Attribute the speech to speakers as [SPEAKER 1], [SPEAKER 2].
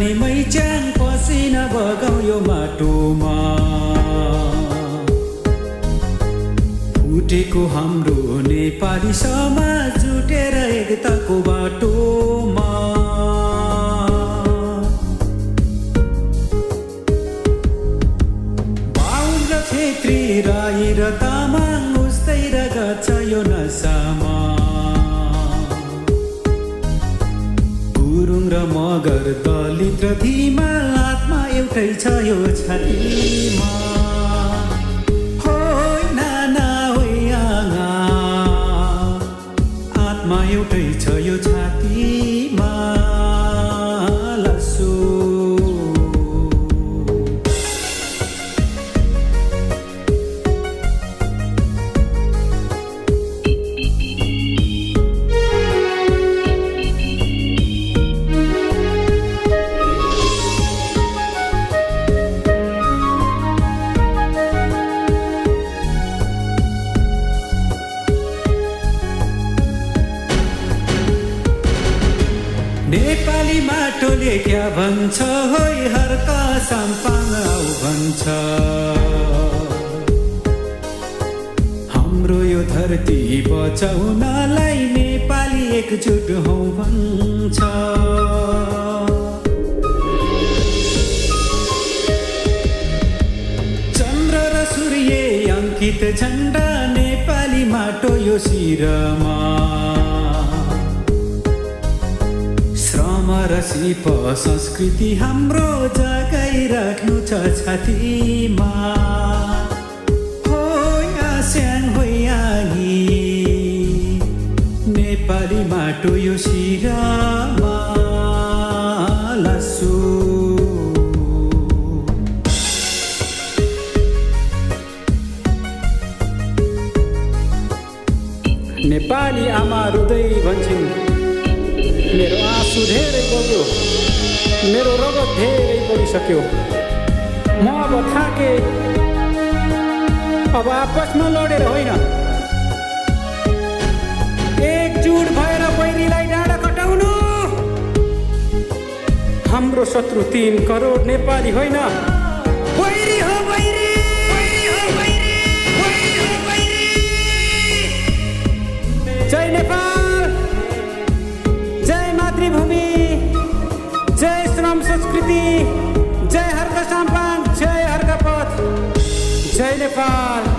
[SPEAKER 1] पानीमै च्याङ पसिना बगायो माटोमा उठेको हाम्रो नेपाली समाज जुटेर एकताको बाटोमा बाहुन र छेत्री राई र तामाङ उस्तै रगत छ यो नसामा गुरुङ र मगर दलित र धिमाल आत्मा एउटै छ यो छातीमा एउटै छ यो छातीमा लासो नेपाली माटोले क्या भन्छ होइ हर्का साम्पाङ आऊ भन्छ हाम्रो यो धरती बचाउनलाई नेपाली एकजुट हौ भन्छ चन्द्र र सूर्य अङ्कित झण्डा नेपाली माटो यो शिरमा र सिप संस्कृति हाम्रो जगाइराख्नु छ छातीमा होइ आस्याङ होइ आगी नेपाली माटो यो शिरमा लासो नेपाली आमा रुँदै भन्छन् मेरो आँसु धेरै बग्यो मेरो रगत धेरै बगिसक्यो म अब थाके अब आपसमा लडेर होइन एकजुट भएर बैरीलाई डाँडा कटाउनु हाम्रो शत्रु 3 करोड नेपाली होइन बैरी हो बैरी जय नेपाल मातृभूमि जय श्रम संस्कृति जय हर्का साम्पाङ जय हर्का पथ जय नेपाल।